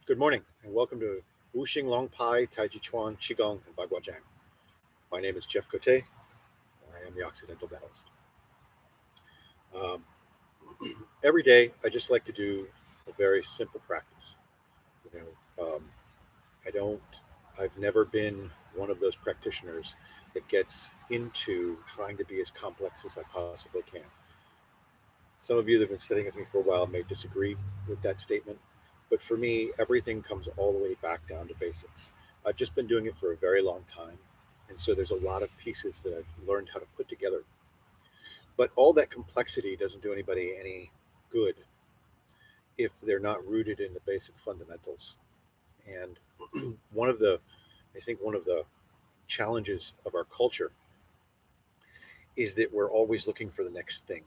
Good morning and welcome to Wuxing Long Pai Taijiquan Qigong in Baguazhang. My name is Jeff Cote. I am the Occidental Taoist. Um, every day, I just like to do a very simple practice. You I don't. I've never been one of those practitioners that gets into trying to be as complex as I possibly can. Some of you that have been sitting with me for a while may disagree with that statement, but for me, everything comes all the way back down to basics. I've just been doing it for a very long time, and so there's a lot of pieces that I've learned how to put together. But all that complexity doesn't do anybody any good if they're not rooted in the basic fundamentals. And one of the, I think, one of the challenges of our culture is that we're always looking for the next thing,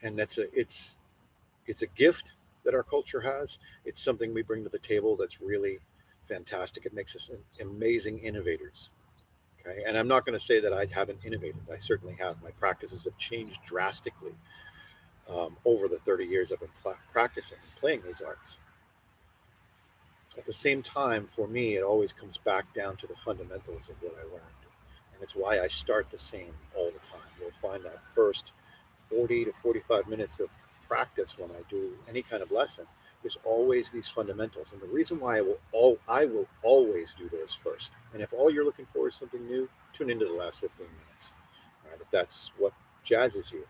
and it's a gift that our culture has. It's something we bring to the table that's really fantastic. It makes us amazing innovators. Okay, and I'm not going to say that I haven't innovated. I certainly have. My practices have changed drastically over the 30 years I've been practicing and playing these arts. At the same time, for me, it always comes back down to the fundamentals of what I learned. And it's why I start the same all the time. You'll find that first 40 to 45 minutes of practice when I do any kind of lesson, there's always these fundamentals. And the reason why I will always do those first. And if all you're looking for is something new, tune into the last 15 minutes. Right? If that's what jazzes you.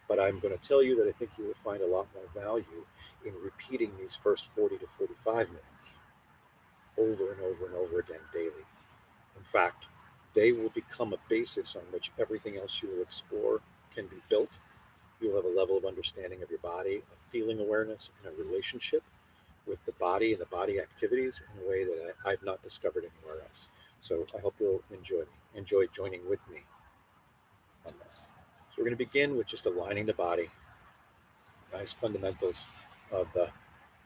But I'm going to tell you that I think you will find a lot more value in repeating these first 40 to 45 minutes over and over and over again daily. In fact, they will become a basis on which everything else you will explore can be built. You'll have a level of understanding of your body, a feeling awareness, and a relationship with the body and the body activities in a way that I've not discovered anywhere else. So I hope you'll enjoy joining with me on this. So we're going to begin with just aligning the body, nice fundamentals of the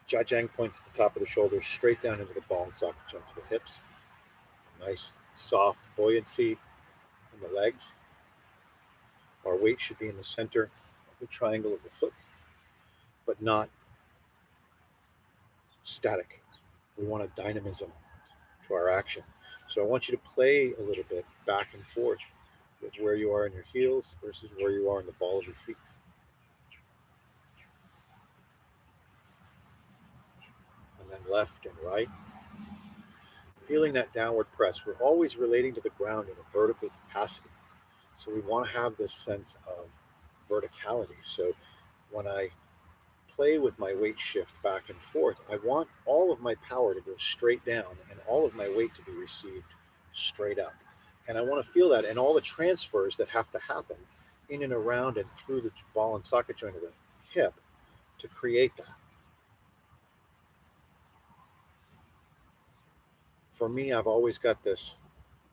Jiajang points at the top of the shoulders, straight down into the ball and socket joints of the hips. Nice soft buoyancy in the legs. Our weight should be in the center of the triangle of the foot, but not static. We want a dynamism to our action. So I want you to play a little bit back and forth with where you are in your heels versus where you are in the ball of your feet. And then left and right. Feeling that downward press. We're always relating to the ground in a vertical capacity. So we want to have this sense of verticality. So when I play with my weight shift back and forth, I want all of my power to go straight down and all of my weight to be received straight up. And I want to feel that and all the transfers that have to happen in and around and through the ball and socket joint of the hip to create that. For me, I've always got this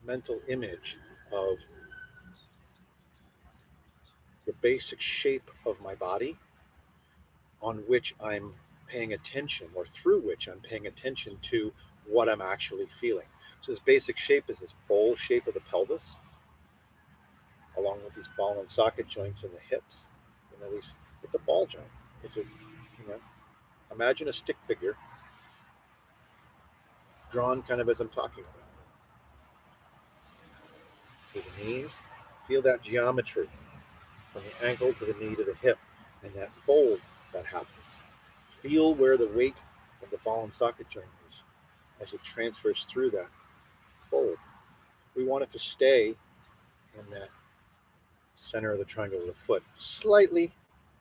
mental image of the basic shape of my body on which I'm paying attention, or through which I'm paying attention to what I'm actually feeling. So this basic shape is this bowl shape of the pelvis, along with these ball and socket joints in the hips. It's a ball joint. It's a, imagine a stick figure drawn kind of as I'm talking about. Through the knees, feel that geometry from the ankle to the knee to the hip, and that fold that happens. Feel where the weight of the ball and socket joint is as it transfers through that fold. We want it to stay in that center of the triangle of the foot, slightly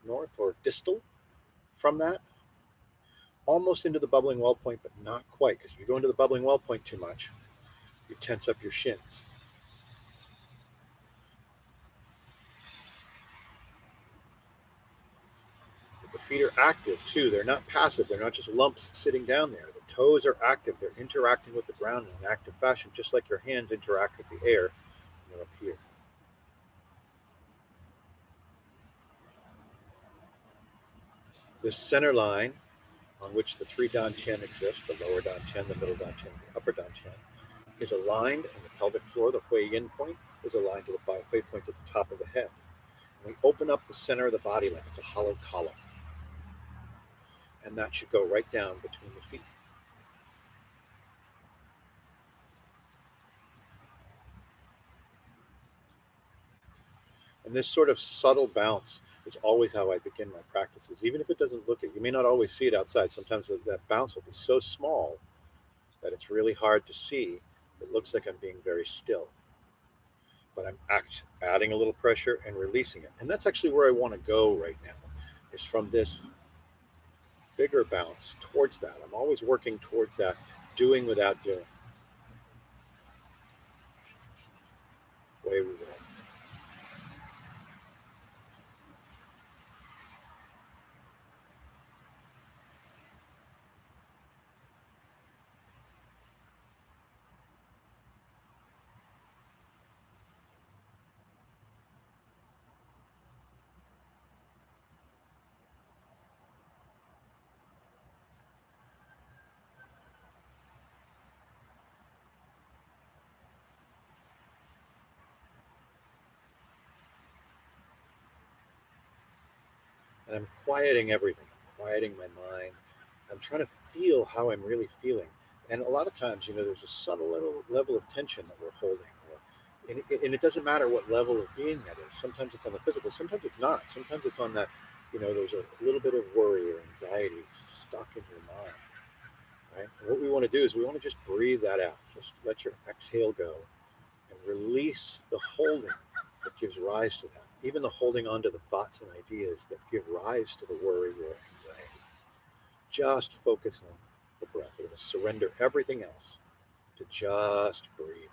north or distal from that, almost into the bubbling well point, but not quite, because if you go into the bubbling well point too much, you tense up your shins. The feet are active too. They're not passive. They're not just lumps sitting down there. The toes are active. They're interacting with the ground in an active fashion, just like your hands interact with the air when they're up here. This center line on which the three dantian exist, the lower dantian, the middle dantian, the upper dantian, is aligned, and the pelvic floor, the hui yin point, is aligned to the bai hui point at the top of the head. And we open up the center of the body like it's a hollow column. And that should go right down between the feet. And this sort of subtle bounce is always how I begin my practices. Even if it doesn't look it, you may not always see it outside. Sometimes that bounce will be so small that it's really hard to see. It looks like I'm being very still, but I'm adding a little pressure and releasing it. And that's actually where I want to go right now, is from this bigger bounce towards that. I'm always working towards that, doing without doing. Way we go. And I'm quieting everything. I'm quieting my mind. I'm trying to feel how I'm really feeling. And a lot of times, there's a subtle level of tension that we're holding. And it doesn't matter what level of being that is. Sometimes it's on the physical, sometimes it's not. Sometimes it's on that, there's a little bit of worry or anxiety stuck in your mind. Right? And what we want to do is we want to just breathe that out. Just let your exhale go and release the holding that gives rise to that. Even the holding on to the thoughts and ideas that give rise to the worry or anxiety. Just focus on the breath. We're going to surrender everything else to just breathe.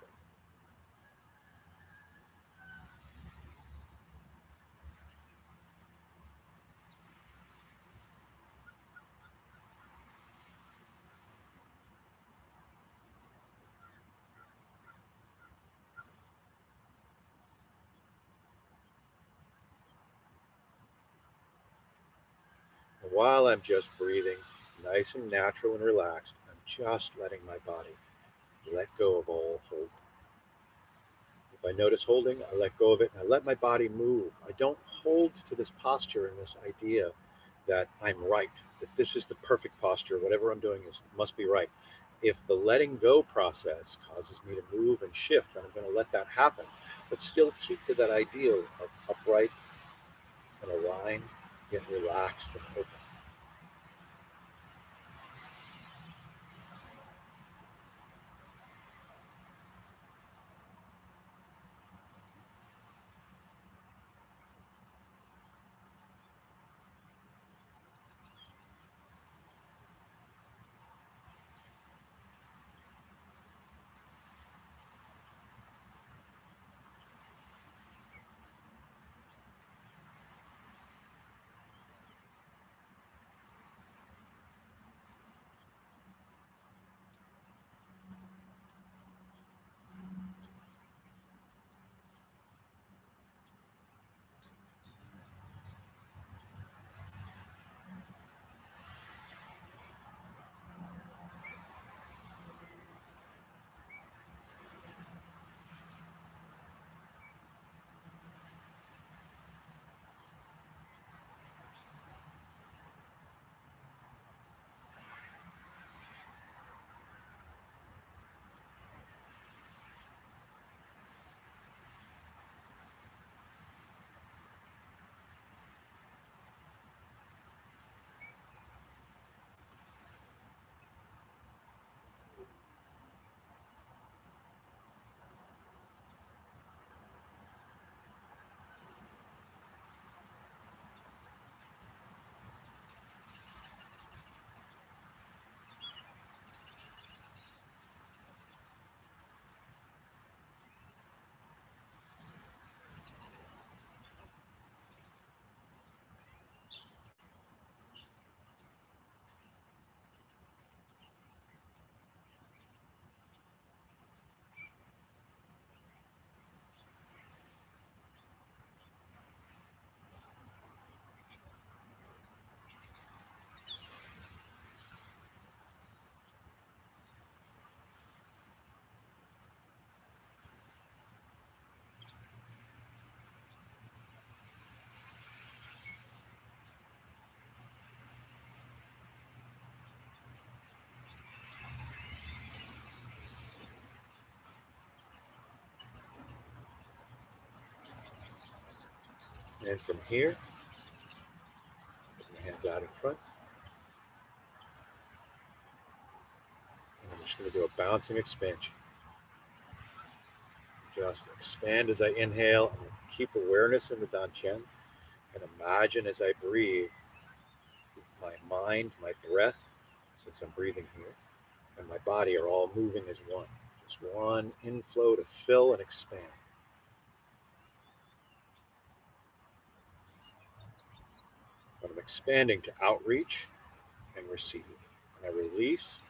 And while I'm just breathing, nice and natural and relaxed, I'm just letting my body let go of all holding. If I notice holding, I let go of it and I let my body move. I don't hold to this posture and this idea that I'm right, that this is the perfect posture, whatever I'm doing must be right. If the letting go process causes me to move and shift, then I'm going to let that happen, but still keep to that ideal of upright and aligned, yet relaxed and open. And from here, put my hands out in front. And I'm just going to do a bouncing expansion. Just expand as I inhale and keep awareness in the dantian. And imagine as I breathe, my mind, my breath, since I'm breathing here, and my body are all moving as one. Just one inflow to fill and expand. But I'm expanding to outreach and receive. And I release.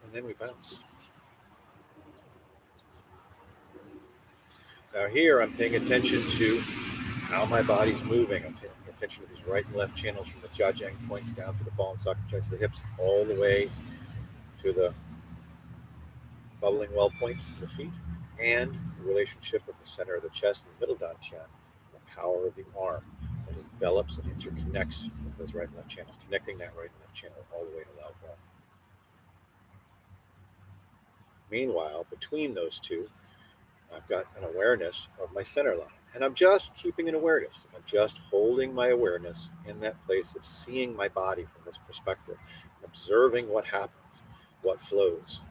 And then we bounce. Now here I'm paying attention to how my body's moving. I'm paying attention to these right and left channels from the Jiajang points down to the ball and socket joints of the hips, all the way to the bubbling well point of the feet, and the relationship with the center of the chest and the middle dantian, the power of the arm that envelops and interconnects with those right and left channels, connecting that right and left channel all the way to loud wall. Meanwhile, between those two, I've got an awareness of my center line. And I'm just keeping an awareness. I'm just holding my awareness in that place of seeing my body from this perspective, observing what happens, what flows,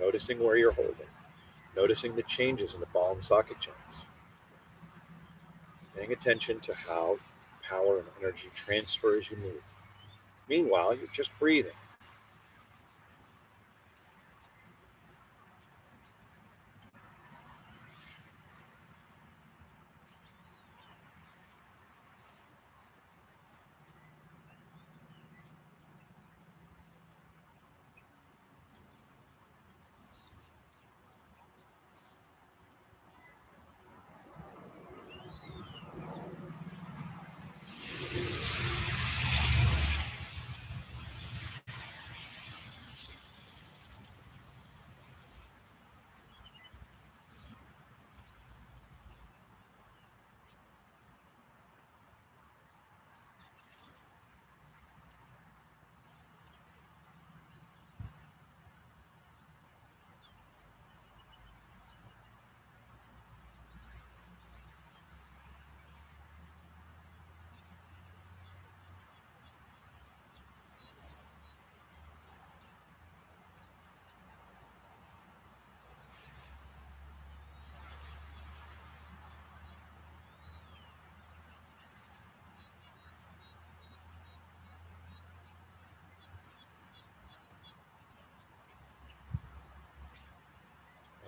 noticing where you're holding, noticing the changes in the ball and socket joints, paying attention to how power and energy transfer as you move. Meanwhile, you're just breathing.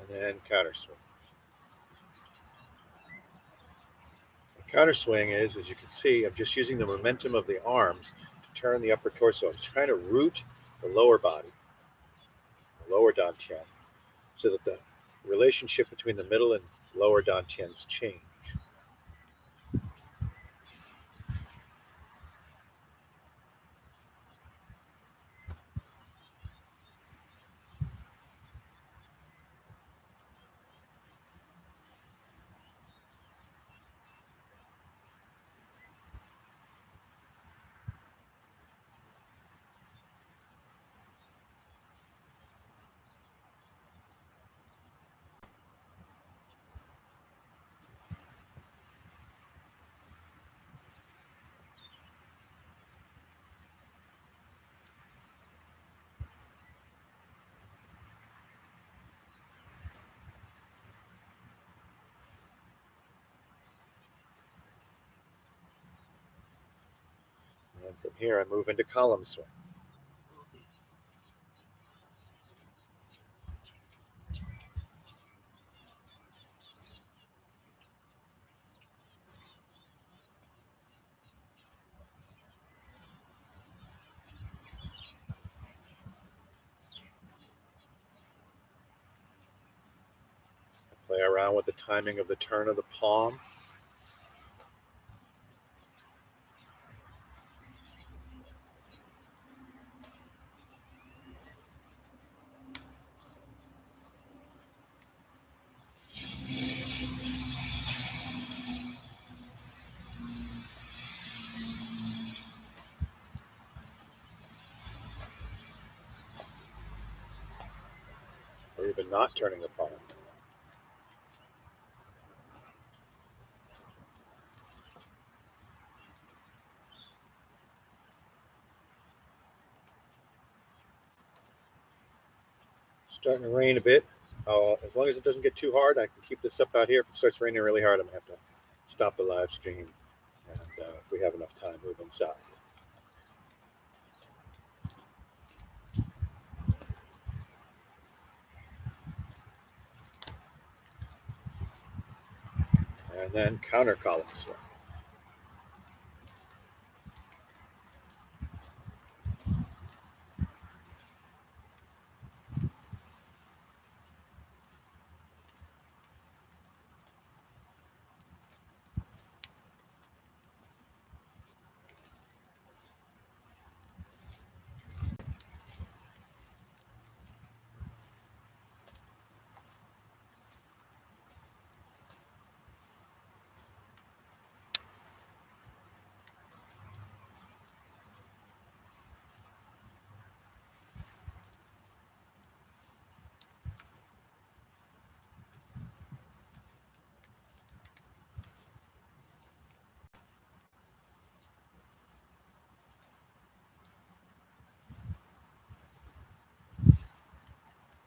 And then counterswing. Counterswing is, as you can see, I'm just using the momentum of the arms to turn the upper torso. I'm trying to root the lower body, the lower dantian, so that the relationship between the middle and lower dantians change. And from here, I move into column swing. Play around with the timing of the turn of the palm. Or even not turning the palm. Starting to rain a bit. As long as it doesn't get too hard, I can keep this up out here. If it starts raining really hard, I'm going to have to stop the live stream. And if we have enough time, move inside. And then counter column swing.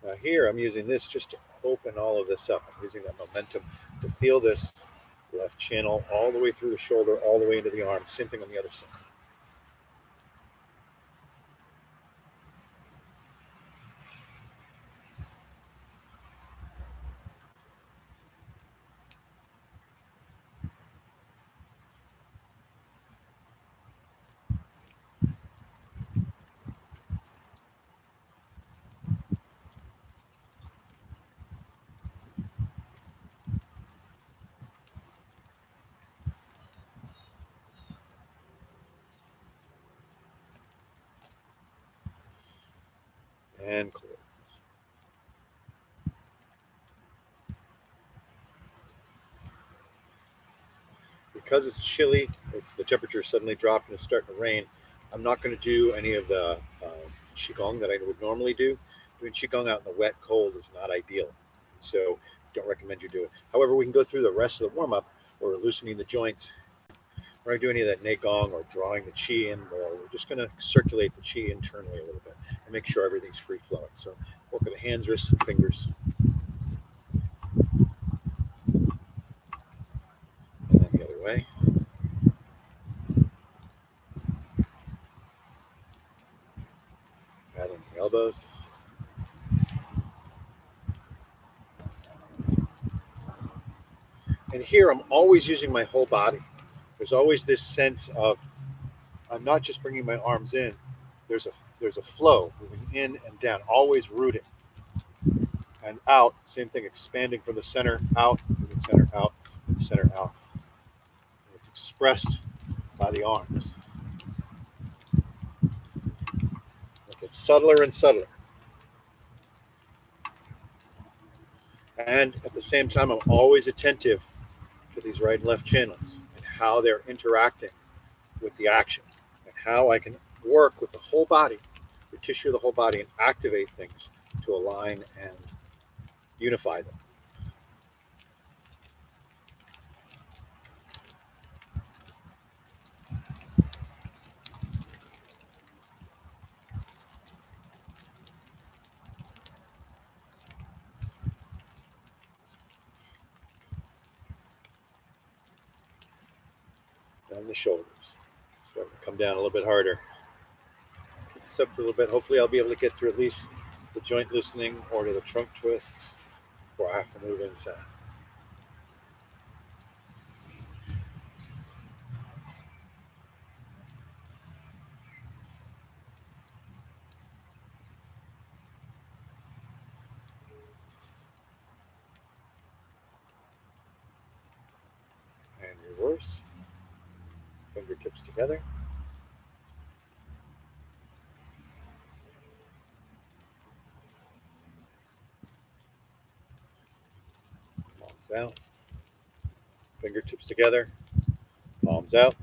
Now here, I'm using this just to open all of this up. I'm using that momentum to feel this left channel all the way through the shoulder, all the way into the arm. Same thing on the other side. And close. Because it's chilly, the temperature suddenly dropped and it's starting to rain. I'm not going to do any of the Qigong that I would normally do. Doing Qigong out in the wet, cold is not ideal. So don't recommend you do it. However, we can go through the rest of the warm-up or loosening the joints. We're not doing any of that Neigong or drawing the Qi in, or we're just going to circulate the Qi internally a little bit and make sure everything's free-flowing. So work with the hands, wrists, and fingers. And then the other way. Paddling the elbows. And here I'm always using my whole body. There's always this sense of I'm not just bringing my arms in. There's there's a flow moving in and down, always rooting. And out, same thing, expanding from the center out, from the center out, from the center out. And it's expressed by the arms. It gets subtler and subtler. And at the same time, I'm always attentive to these right and left channels and how they're interacting with the action and how I can work with the whole body, the tissue of the whole body, and activate things to align and unify them. Down the shoulders. Starting to come down a little bit harder. Keep this up for a little bit. Hopefully I'll be able to get through at least the joint loosening or to the trunk twists before I have to move inside. And reverse. Fingertips together. Palms out. Fingertips together. Palms out.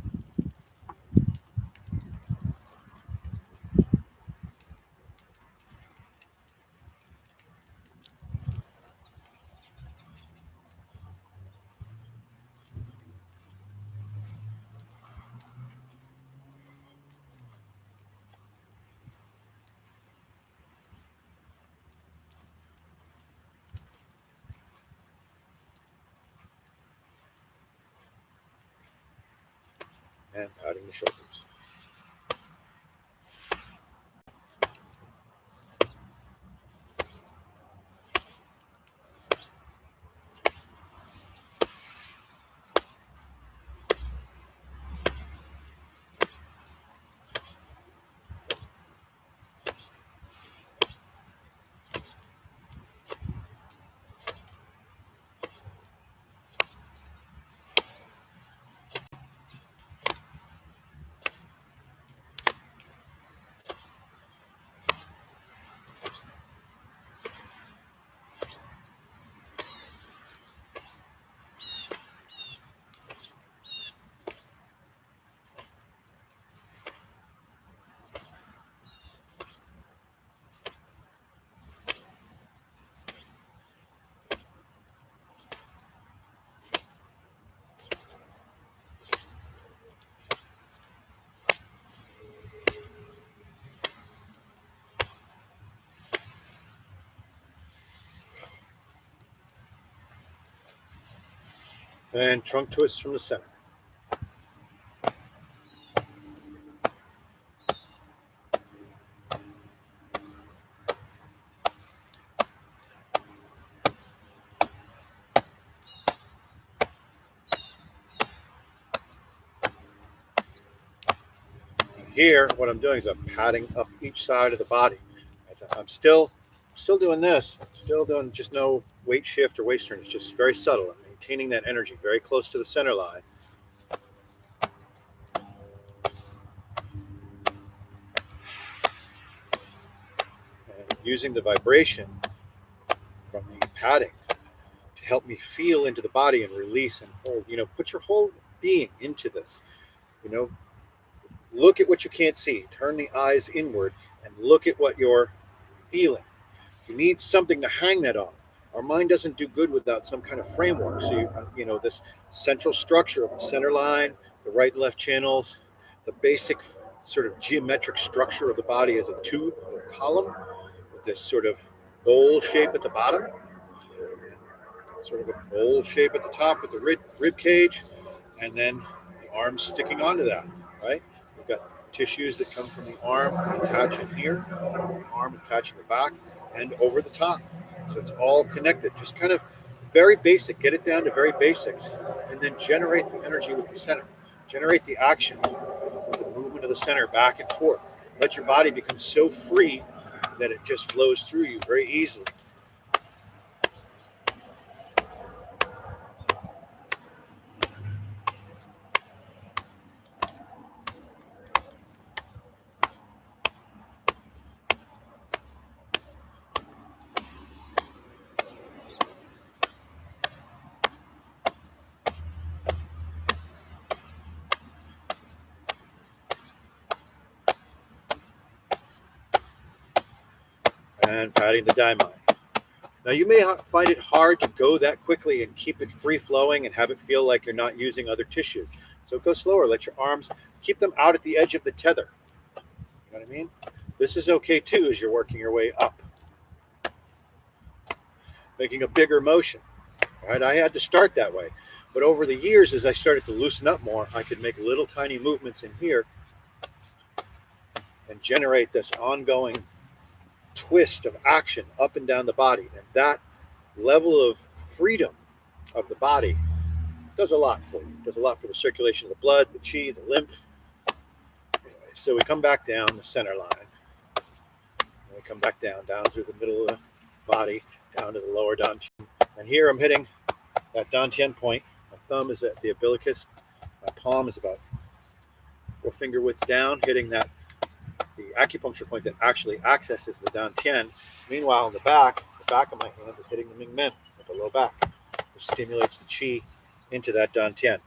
And patting the shoulders. And trunk twists from the center. Here, what I'm doing is I'm patting up each side of the body. I'm still doing this. Still doing just no weight shift or waist turn. It's just very subtle. I'm maintaining that energy very close to the center line. And using the vibration from the patting to help me feel into the body and release and hold. Put your whole being into this. Look at what you can't see. Turn the eyes inward and look at what you're feeling. You need something to hang that on. Our mind doesn't do good without some kind of framework. So, this central structure of the center line, the right and left channels, the basic sort of geometric structure of the body as a tube or a column with this sort of bowl shape at the bottom, sort of a bowl shape at the top with the rib cage, and then the arms sticking onto that, right? We've got tissues that come from the arm, attach in here, arm attach in the back, and over the top. So it's all connected. Just kind of very basic. Get it down to very basics, and then generate the energy with the center. Generate the action with the movement of the center back and forth. let your body become so free that it just flows through you very easily. And patting the daimai. Now you may find it hard to go that quickly and keep it free flowing and have it feel like you're not using other tissues. So go slower. Let your arms, keep them out at the edge of the tether. You know what I mean? This is okay too as you're working your way up. Making a bigger motion. Right? I had to start that way. But over the years, as I started to loosen up more, I could make little tiny movements in here and generate this ongoing twist of action up and down the body. And that level of freedom of the body does a lot for you. It does a lot for the circulation of the blood, the chi, the lymph. Anyway, so we come back down the center line. And we come back down through the middle of the body, down to the lower dantian. And here I'm hitting that dantian point. My thumb is at the umbilicus. My palm is about 4 finger widths down, hitting that the acupuncture point that actually accesses the dantian. Meanwhile, in the back of my hand is hitting the mingmen at the low back. It stimulates the chi into that dantian.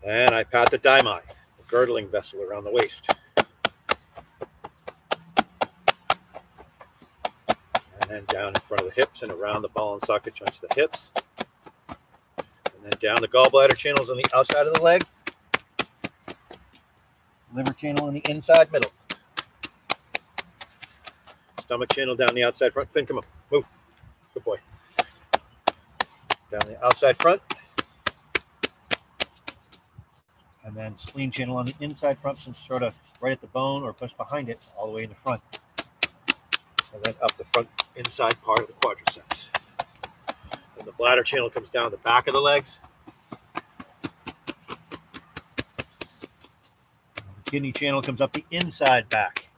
And I pat the daimai, the girdling vessel around the waist. And then down in front of the hips and around the ball and socket joints of the hips. And then down the gallbladder channels on the outside of the leg. Liver channel on the inside middle. Stomach channel down the outside front. Finn, come on, move. Good boy. Down the outside front. And then spleen channel on the inside front, some sort of right at the bone or just behind it, all the way in the front. And then up the front inside part of the quadriceps. And the bladder channel comes down the back of the legs. The kidney channel comes up the inside back.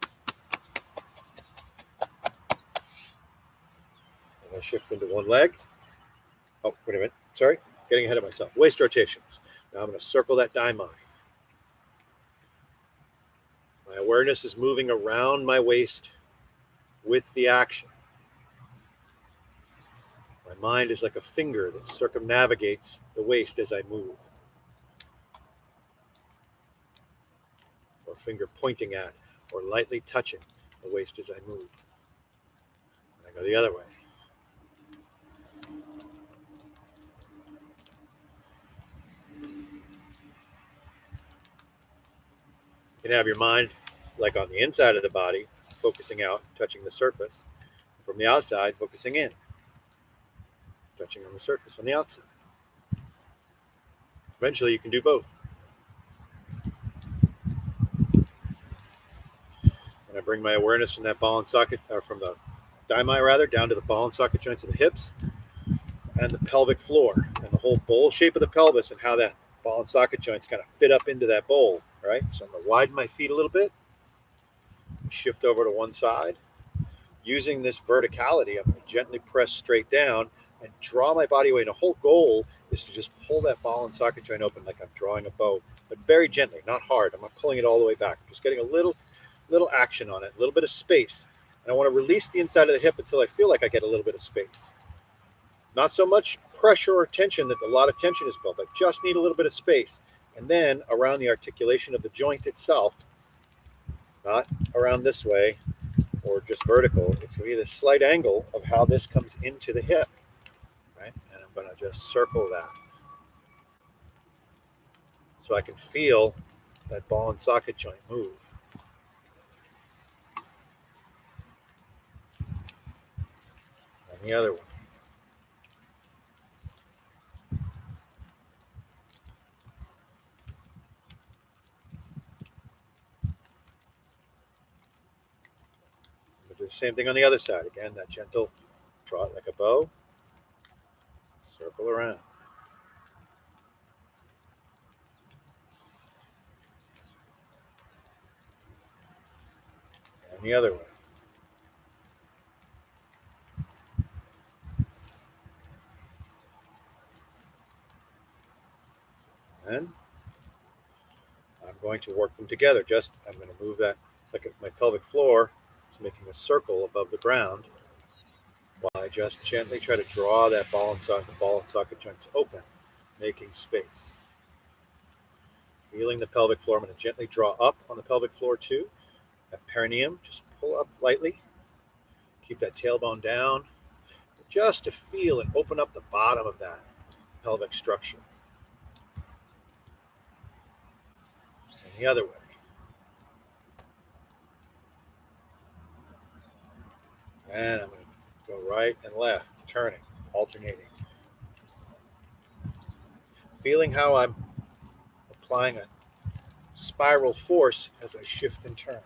And I shift into one leg. Oh, wait a minute. Sorry, getting ahead of myself. Waist rotations. Now I'm going to circle that daimai. My awareness is moving around my waist with the action. My mind is like a finger that circumnavigates the waist as I move. Or a finger pointing at or lightly touching the waist as I move. And I go the other way. You can have your mind like on the inside of the body, focusing out, touching the surface. From the outside, focusing in, touching on the surface on the outside. Eventually, you can do both. And I bring my awareness from that ball and socket, or from the daimai rather, down to the ball and socket joints of the hips and the pelvic floor and the whole bowl shape of the pelvis and how that ball and socket joints kind of fit up into that bowl, right? So I'm going to widen my feet a little bit, shift over to one side. Using this verticality, I'm going to gently press straight down and draw my body away. And the whole goal is to just pull that ball and socket joint open like I'm drawing a bow, but very gently, not hard. I'm not pulling it all the way back. I'm just getting a little action on it, a little bit of space. And I want to release the inside of the hip until I feel like I get a little bit of space. Not so much pressure or tension that a lot of tension is built. I just need a little bit of space. And then around the articulation of the joint itself, not around this way or just vertical, it's going to be this slight angle of how this comes into the hip, right? And I'm going to just circle that. So I can feel that ball and socket joint move. And the other one. same thing on the other side. Again, that gentle, draw it like a bow, circle around. And the other way. And I'm going to work them together. I'm going to move that, like my pelvic floor is making a circle above the ground, while I just gently try to draw that ball and socket joints open, making space. Feeling the pelvic floor, I'm going to gently draw up on the pelvic floor too. That perineum, just pull up lightly. Keep that tailbone down, just to feel and open up the bottom of that pelvic structure. And the other way. And I'm going to go right and left, turning, alternating. Feeling how I'm applying a spiral force as I shift and turn.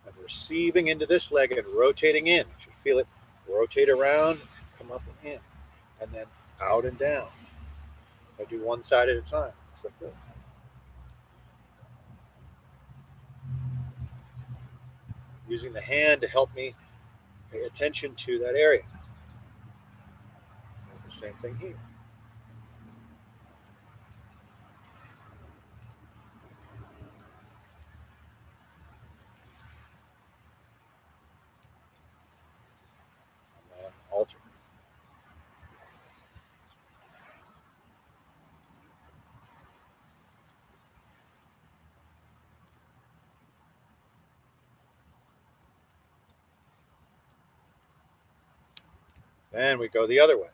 I'm receiving into this leg and rotating in. You should feel it rotate around, come up and in, and then out and down. I do one side at a time, just like this. Using the hand to help me pay attention to that area. The same thing here. And alternate. And we go the other way.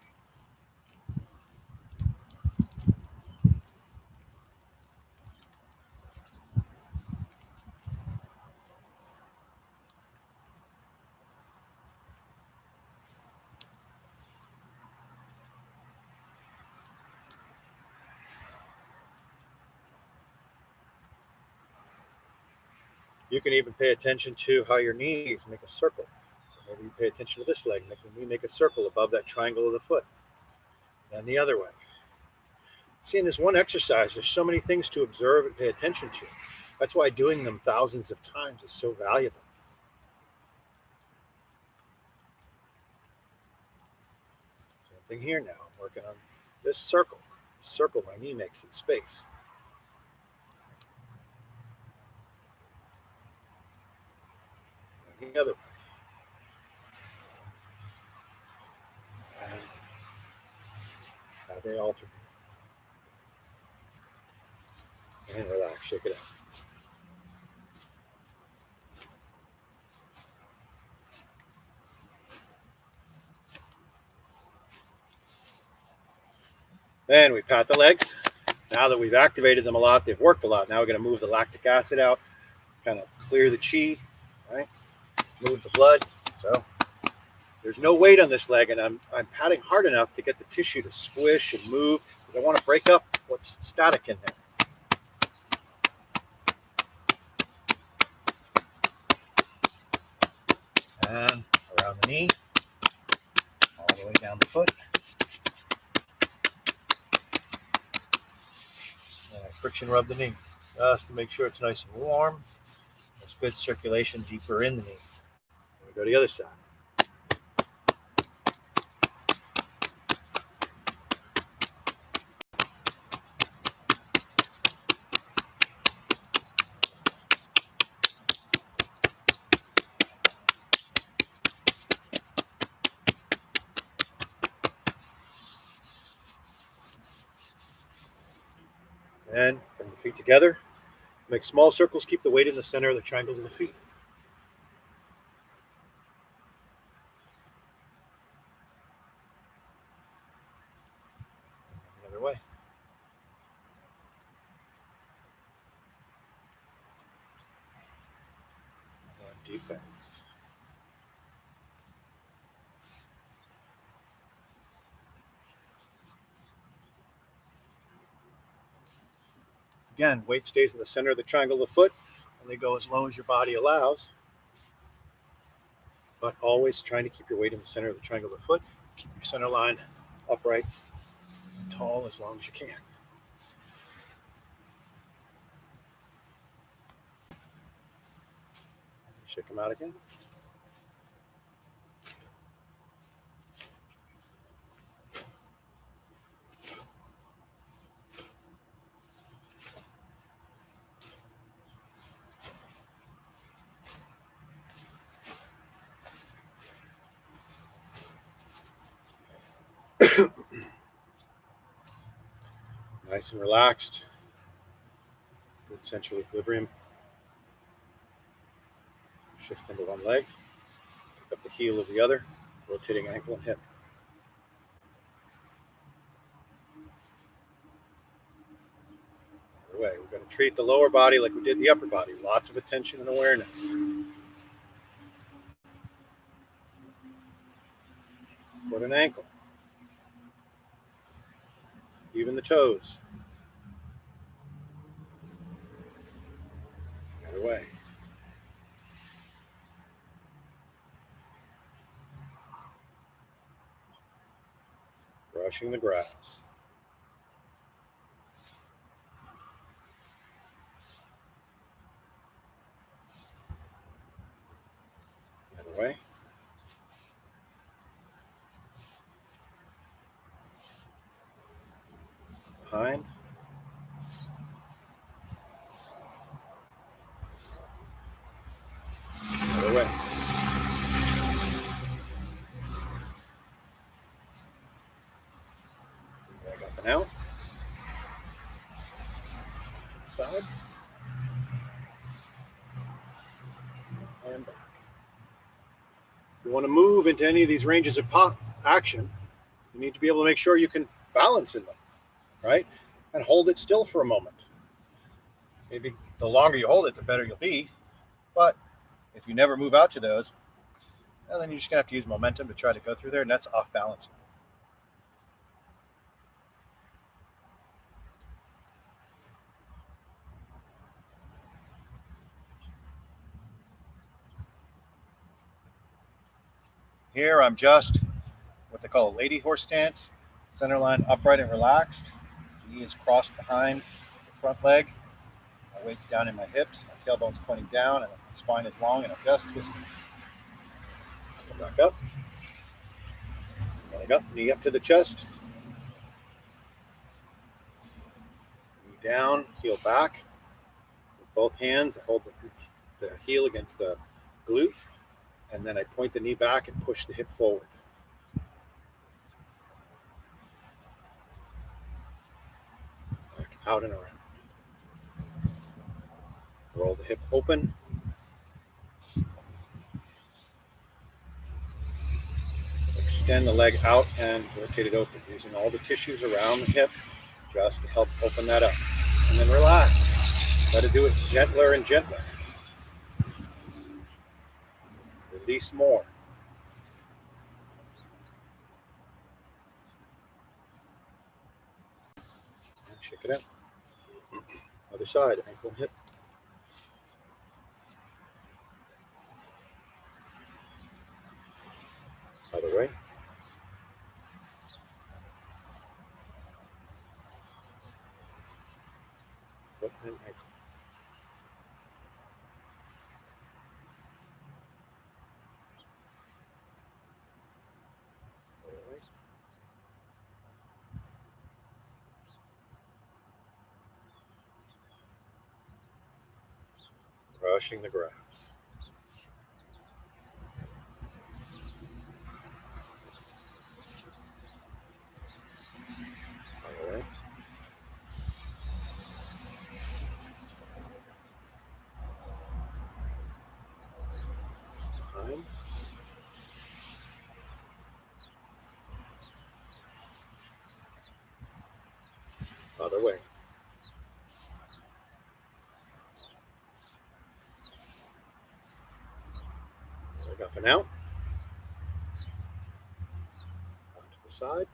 You can even pay attention to how your knees make a circle. So maybe you pay attention to this leg, make the knee make a circle above that triangle of the foot. And the other way. See, in this one exercise, there's so many things to observe and pay attention to. That's why doing them thousands of times is so valuable. Same thing here now. I'm working on this circle. Circle my knee makes in space. And the other way. And how they alternate. And relax, shake it out. Then we pat the legs. Now that we've activated them a lot, they've worked a lot. Now we're going to move the lactic acid out, kind of clear the chi, right? Move the blood. So there's no weight on this leg, and I'm patting hard enough to get the tissue to squish and move because I want to break up what's static in there. And around the knee, all the way down the foot. And I friction rub the knee just to make sure it's nice and warm. There's good circulation deeper in the knee. And we go to the other side. And bring the feet together. Make small circles. Keep the weight in the center of the triangles of the feet. deep bends. Again, weight stays in the center of the triangle of the foot, and they go as low as your body allows. But always trying to keep your weight in the center of the triangle of the foot. Keep your center line upright, tall as long as you can. Shake them out again. Nice and relaxed. Good central equilibrium. Shift into one leg. Pick up the heel of the other, rotating ankle and hip. Other way. We're going to treat the lower body like we did the upper body. Lots of attention and awareness. Foot and ankle. Even the toes. Other way. Brushing the grass. Other way. Behind. Other way. Leg up and out. To the side. And back. If you want to move into any of these ranges of action, you need to be able to make sure you can balance in them, right? And hold it still for a moment. Maybe the longer you hold it, the better you'll be. But if you never move out to those, well, then you're just going to have to use momentum to try to go through there, and that's off balance. Here I'm just what they call a lady horse stance. Center line upright and relaxed. Knee is crossed behind the front leg. My weight's down in my hips. My tailbone's pointing down, and my spine is long, and I'm just twisting. Come back up. Leg up, knee up to the chest. Knee down, heel back. With both hands, I hold the heel against the glute, and then I point the knee back and push the hip forward. Back out and around. Roll the hip open. Extend the leg out and rotate it open, using all the tissues around the hip just to help open that up. And then relax. Let it do it gentler and gentler. Release more. And shake it out. Other side, ankle and hip. Other way. Foot and ankle. Other way. Brushing the grass. Other way. Behind. Other way. Up and out. Onto the side.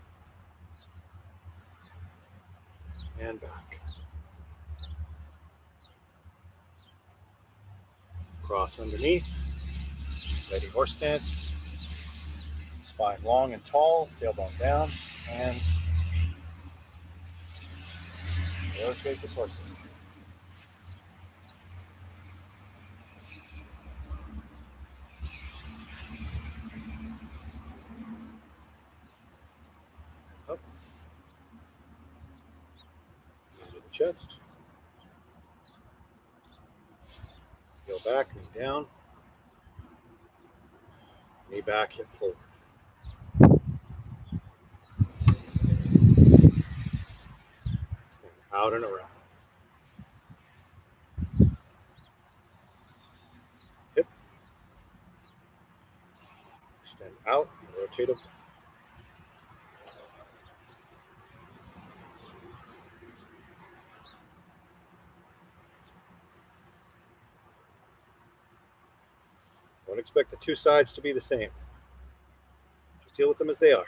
And back. Cross underneath. Ready horse stance. Spine long and tall, tailbone down, and rotate the torso. Up. Into the chest. Heel back, knee down. Knee back, hip forward. Stand out and around. Hip. Extend out and rotate up. Don't expect the two sides to be the same. Just deal with them as they are.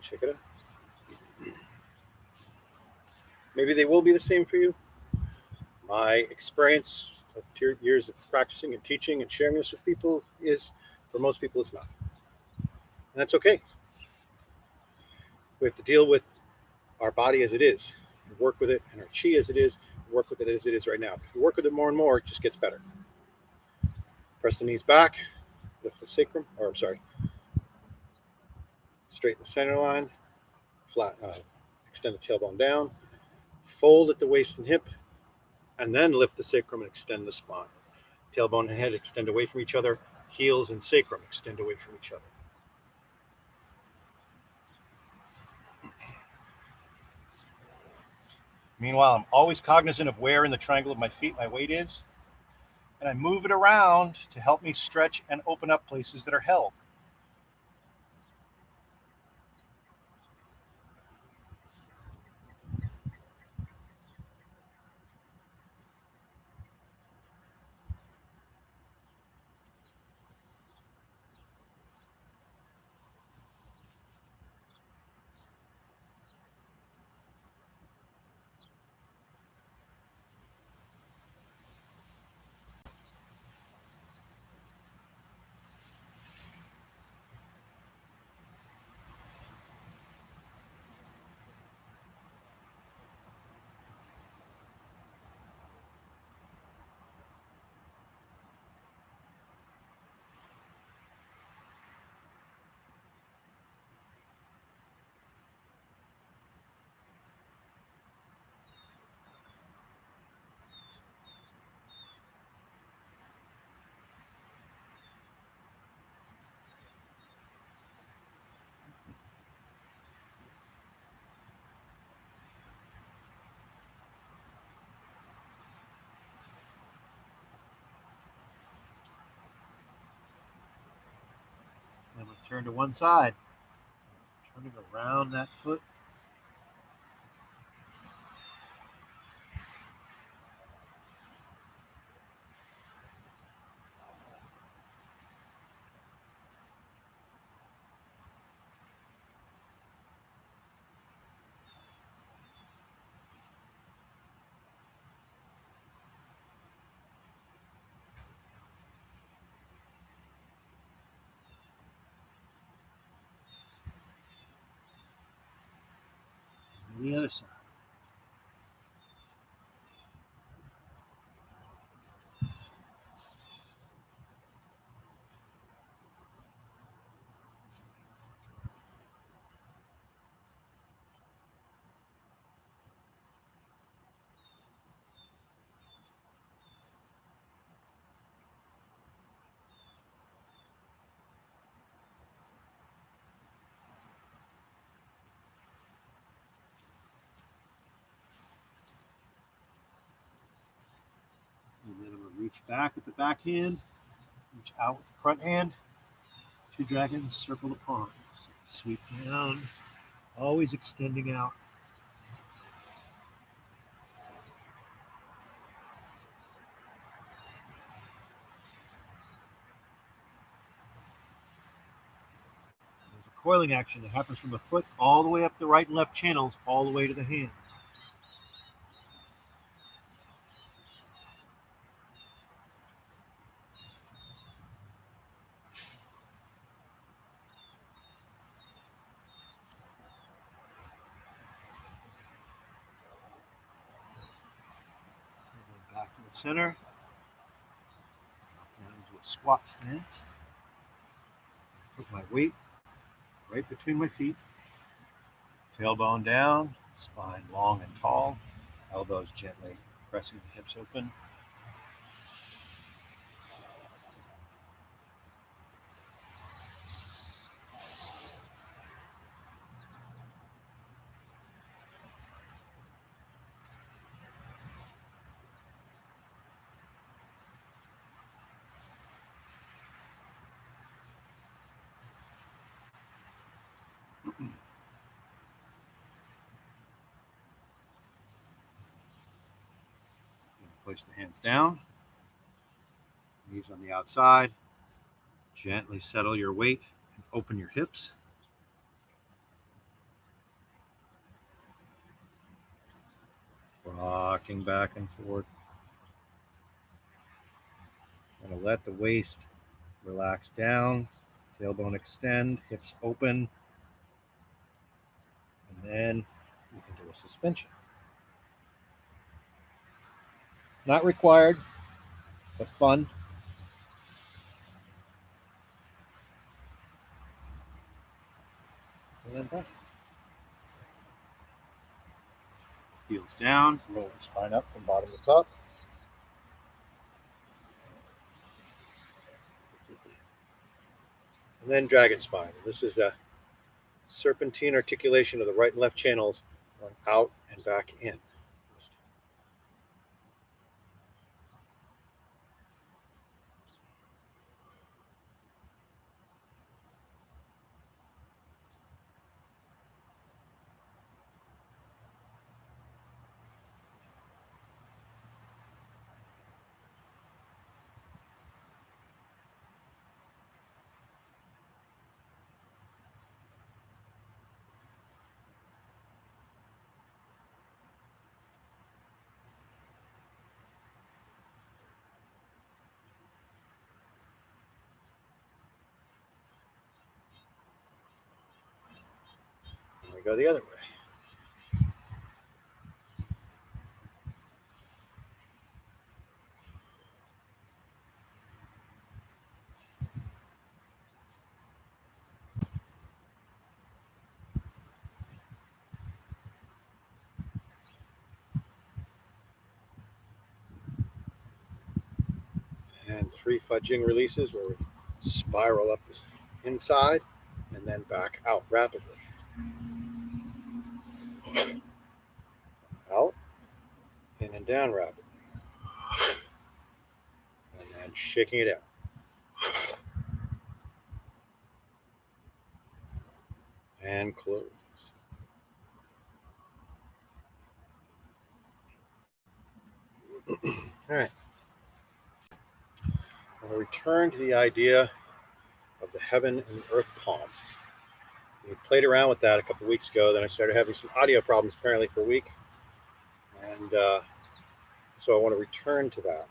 Check it out. Maybe they will be the same for you. My experience of years of practicing and teaching and sharing this with people is, for most people, it's not. And that's okay. We have to deal with our body as it is, work with it, and our chi as it is, work with it as it is right now. If you work with it more and more, it just gets better. Press the knees back, lift the sacrum, straighten the center line, flat, extend the tailbone down, fold at the waist and hip, and then lift the sacrum and extend the spine. Tailbone and head extend away from each other, heels and sacrum extend away from each other. Meanwhile, I'm always cognizant of where in the triangle of my feet my weight is, and I move it around to help me stretch and open up places that are held. And we'll turn to one side. So turning around that foot. And the other side. And then I'm going to reach back with the back hand, reach out with the front hand. Two dragons circle the pond. So sweep down, always extending out. There's a coiling action that happens from the foot all the way up the right and left channels, all the way to the hands. And then back to the center, down into a squat stance. Put my weight right between my feet. Tailbone down, spine long and tall, elbows gently pressing the hips open. Place the hands down, knees on the outside. Gently settle your weight and open your hips. Rocking back and forth. Going to let the waist relax down, tailbone extend, hips open, and then you can do a suspension. Not required, but fun. And then back. Heels down, roll the spine up from bottom to top. And then dragon spine. This is a serpentine articulation of the right and left channels, going out and back in. And we go the other way. And 3 fudging releases where we spiral up this inside and then back out rapidly. Out, in and down rapidly. And then shaking it out. And close. All right. I'll return to the idea of the heaven and earth palm. We played around with that a couple weeks ago. Then I started having some audio problems apparently for a week. And so I want to return to that.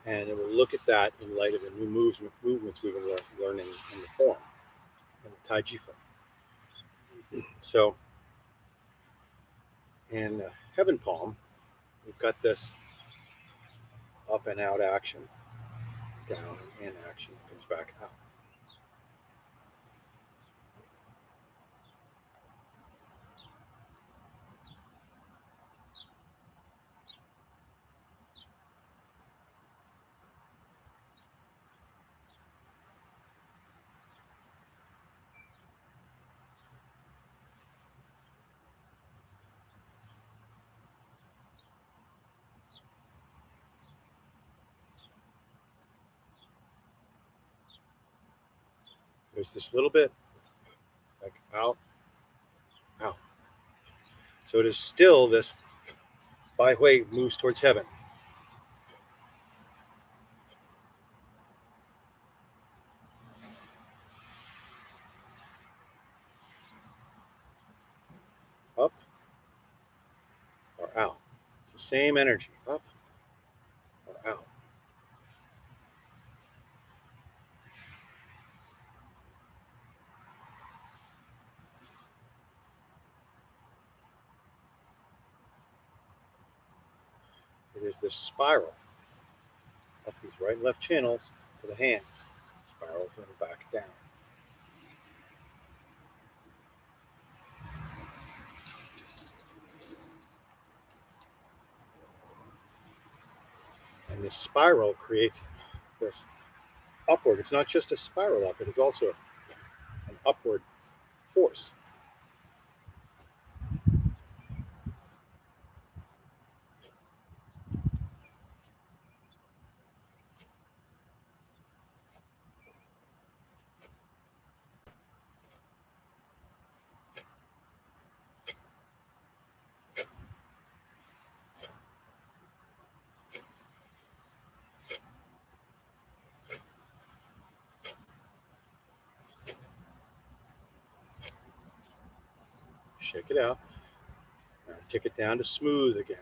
And we'll look at that in light of the new movements we've been learning in the form, in the Taijiquan. So in heaven palm, we've got this up and out action, down and in action, comes back out. There's this little bit like out, out. So it is still this Bai Hui moves towards heaven. Up or out. It's the same energy. Up or out. It is this spiral up these right and left channels to the hands. Spirals and back down. And this spiral creates this upward. It's not just a spiral up, it is also an upward force. Shake it out. Now take it down to smooth again.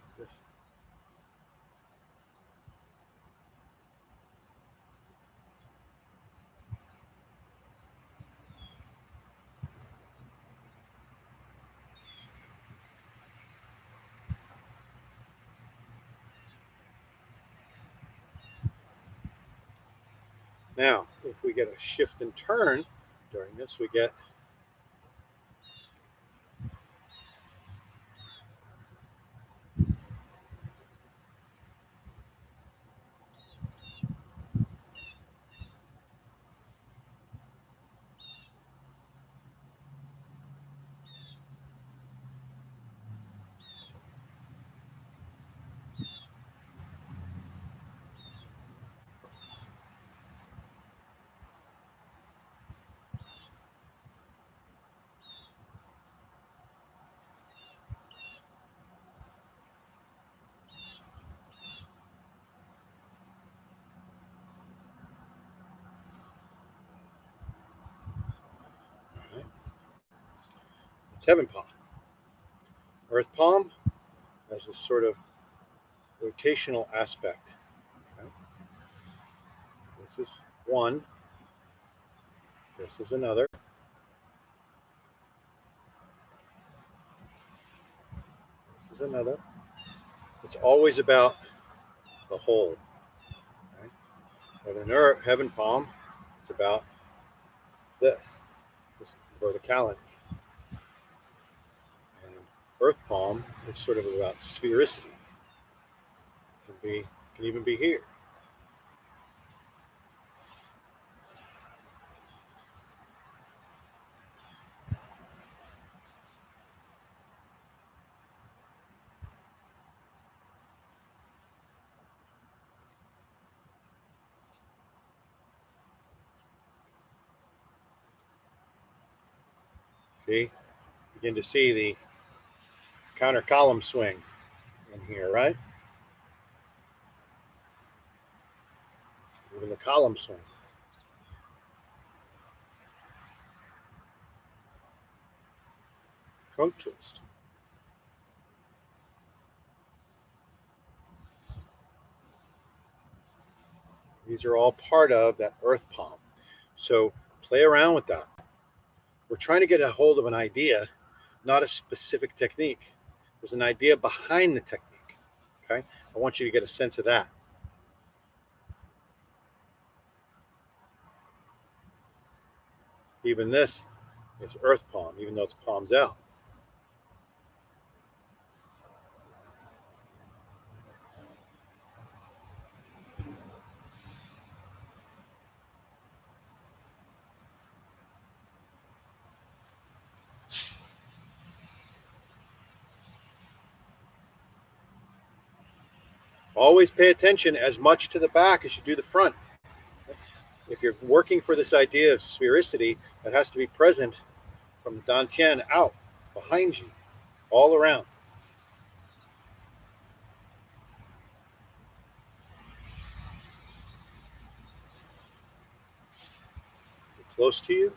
Now, if we get a shift and turn during this, we get it's heaven palm. Earth palm has this sort of rotational aspect. Okay? This is one. This is another. This is another. It's always about the whole. Okay? With an heaven palm, it's about this verticality. And earth palm is sort of about sphericity. Can even be here. See, begin to see the counter column swing in here, right? Even the column swing. Trunk twist. These are all part of that earth palm. So play around with that. We're trying to get a hold of an idea, not a specific technique. There's an idea behind the technique. Okay? I want you to get a sense of that. Even this is earth palm, even though it's palms out. Always pay attention as much to the back as you do the front. if you're working for this idea of sphericity, that has to be present from the dantian out, behind you, all around. Close to you,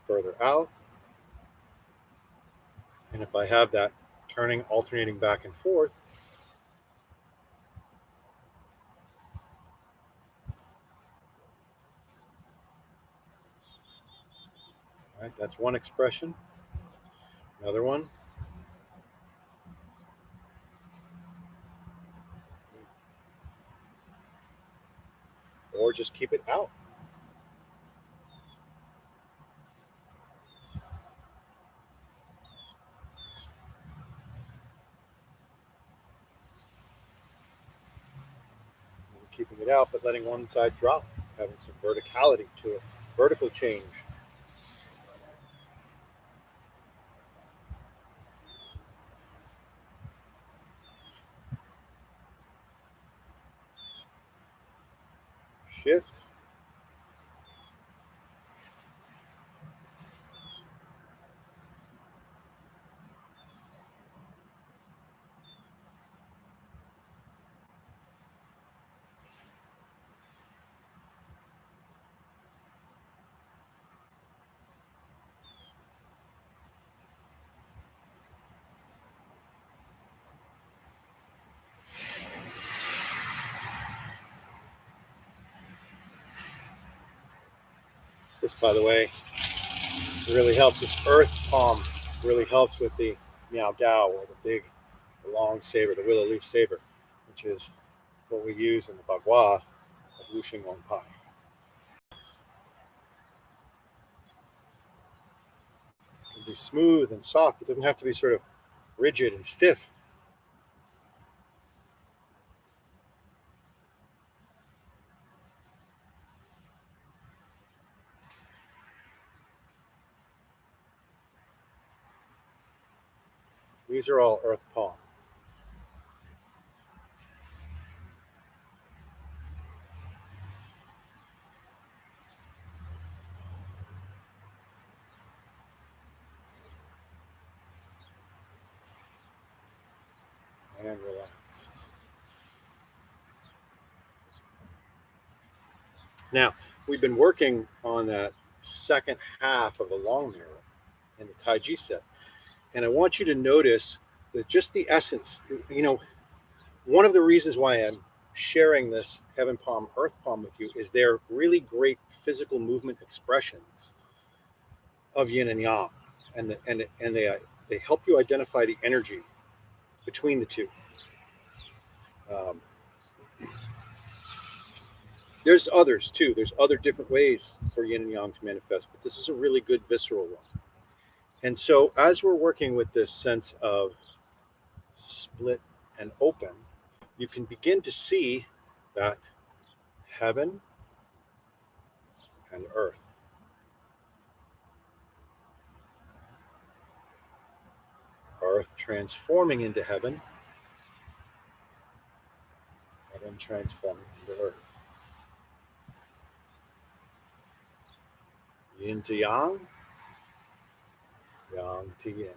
further out. And if I have that turning, alternating back and forth, all right, that's one expression. Another one. Or just keep it out. Keeping it out, but letting one side drop, having some verticality to it, vertical change. Shift. This, by the way, really helps. This earth palm really helps with the miao dao, or the big, the long saber, the willow leaf saber, which is what we use in the bagua of Wuxing Long Pai. It can be smooth and soft. It doesn't have to be sort of rigid and stiff. These are all earth palm. And relax. Now, we've been working on that second half of the long mirror in the Taiji set. And I want you to notice that just the essence, one of the reasons why I'm sharing this heaven palm, earth palm with you is they're really great physical movement expressions of yin and yang. And they help you identify the energy between the two. There's others too. There's other different ways for yin and yang to manifest, but this is a really good visceral one. And so as we're working with this sense of split and open, you can begin to see that heaven and earth. Earth transforming into heaven, heaven transforming into earth. Yin to yang, yang to yin.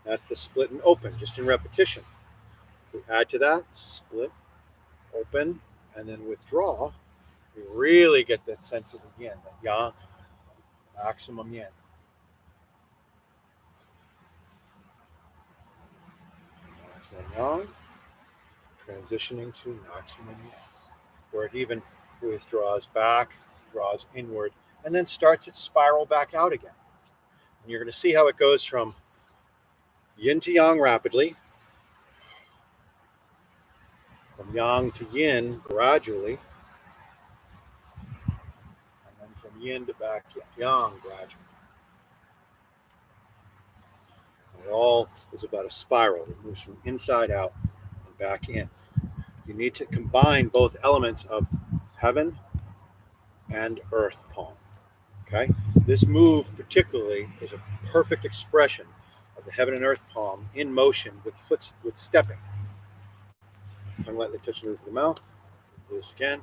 That's the split and open, just in repetition. If we add to that, split, open, and then withdraw, we really get that sense of the yin, the yang, maximum yin. Maximum yang, transitioning to maximum yin, where it even withdraws back, draws inward, and then starts its spiral back out again. And you're going to see how it goes from yin to yang rapidly, from yang to yin gradually, and then from yin to back yang gradually. is about a spiral that moves from inside out and back in. You need to combine both elements of heaven and earth palm. Okay? This move particularly is a perfect expression of the heaven and earth palm in motion with stepping. Tongue lightly touching the roof of the mouth. Do this again.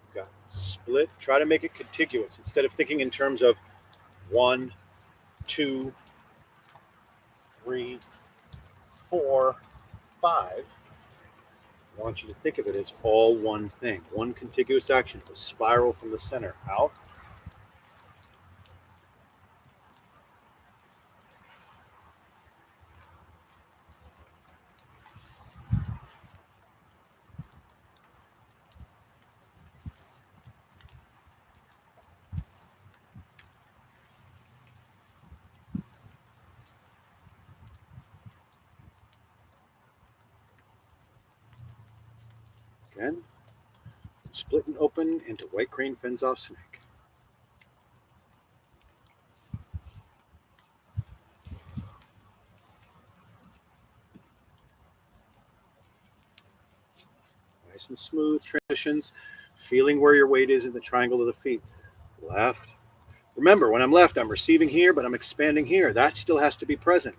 We've got split. Try to make it contiguous instead of thinking in terms of 1, 2, 3, 4, 5. I want you to think of it as all one thing, one contiguous action, a spiral from the center out. Again, split and open into white crane fends off snake. Nice and smooth transitions, feeling where your weight is in the triangle of the feet. Left. Remember, when I'm left, I'm receiving here, but I'm expanding here. That still has to be present.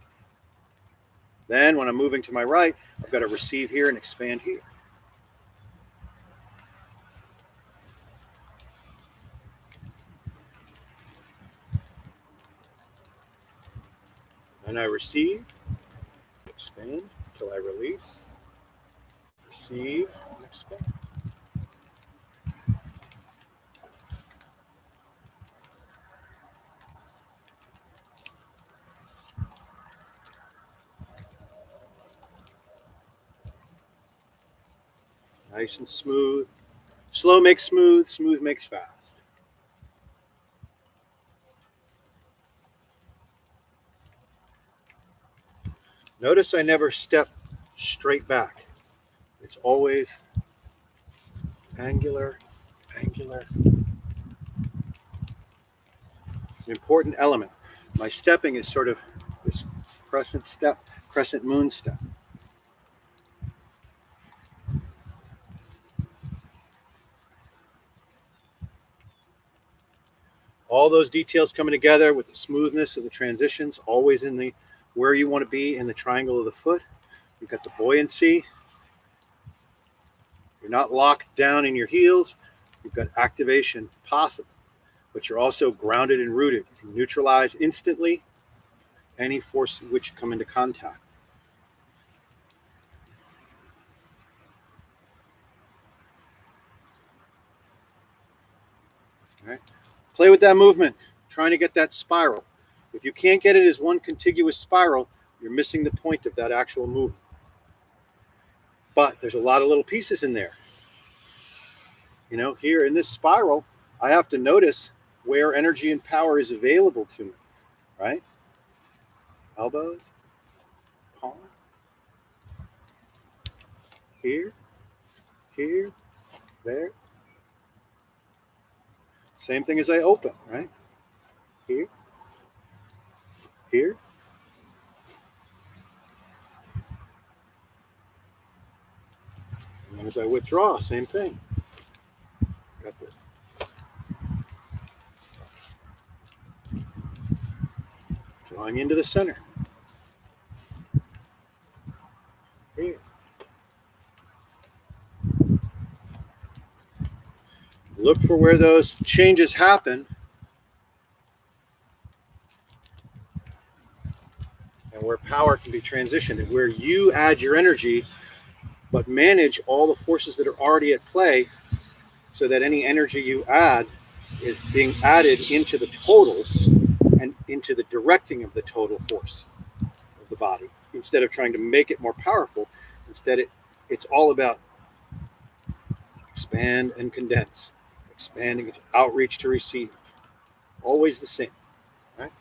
Then when I'm moving to my right, I've got to receive here and expand here. And I receive, expand until I release, receive, and expand. Nice and smooth. Slow makes smooth, smooth makes fast. Notice I never step straight back. It's always angular, angular. It's an important element. My stepping is sort of this crescent step, crescent moon step. All those details coming together with the smoothness of the transitions, always in the where you want to be in the triangle of the foot. You've got the buoyancy. You're not locked down in your heels. You've got activation possible, but you're also grounded and rooted. You can neutralize instantly any force which come into contact. All right. Play with that movement, trying to get that spiral. If you can't get it as one contiguous spiral, you're missing the point of that actual movement. But there's a lot of little pieces in there. You know, here in this spiral, I have to notice where energy and power is available to me, right? Elbows, palm, here, here, there. Same thing as I open, right? Here, here. And then as I withdraw, same thing. Got this. Drawing into the center. Here. Look for where those changes happen. And where power can be transitioned, and where you add your energy, but manage all the forces that are already at play so that any energy you add is being added into the total and into the directing of the total force of the body. Instead of trying to make it more powerful, instead it's all about expand and condense, expanding, outreach to receive. Always the same. Right?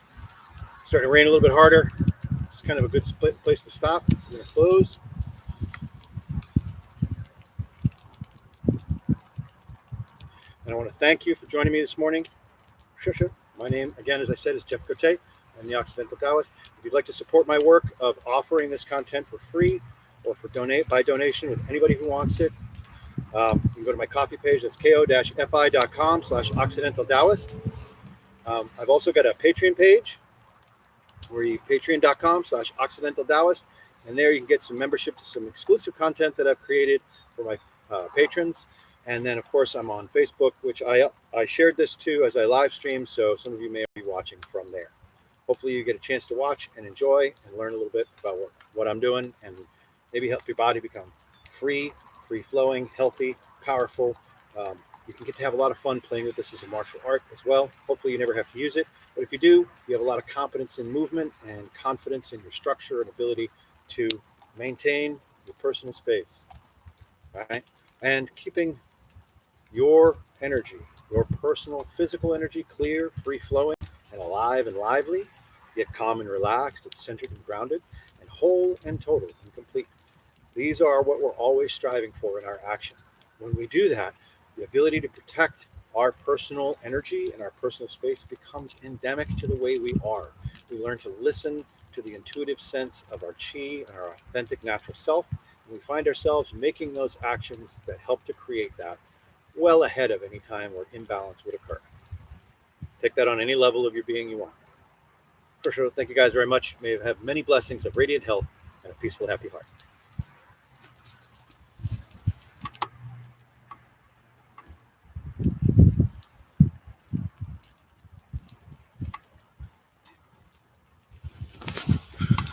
Starting to rain a little bit harder. It's kind of a good place to stop. So I'm going to close. And I want to thank you for joining me this morning. Sure. My name, again, as I said, is Jeff Cote. I'm the Occidental Taoist. If you'd like to support my work of offering this content for free or for by donation with anybody who wants it, you can go to my Coffee page. That's ko-fi.com/Occidental Taoist. I've also got a Patreon page where you patreon.com/Occidental Taoist. And there you can get some membership to some exclusive content that I've created for my patrons. And then, of course, I'm on Facebook, which I shared this to as I live stream. So some of you may be watching from there. Hopefully you get a chance to watch and enjoy and learn a little bit about what I'm doing and maybe help your body become free-flowing, healthy, powerful. You can get to have a lot of fun playing with this as a martial art as well. Hopefully you never have to use it. But if you do, you have a lot of competence in movement and confidence in your structure and ability to maintain your personal space, right? And keeping your energy, your personal physical energy clear, free-flowing, and alive and lively, yet calm and relaxed, and centered and grounded, and whole and total and complete. These are what we're always striving for in our action. When we do that, the ability to protect our personal energy and our personal space becomes endemic to the way we are. We learn to listen to the intuitive sense of our chi and our authentic natural self, and we find ourselves making those actions that help to create that well ahead of any time where imbalance would occur. Take that on any level of your being you want. For sure, thank you guys very much. May you have many blessings of radiant health and a peaceful, happy heart.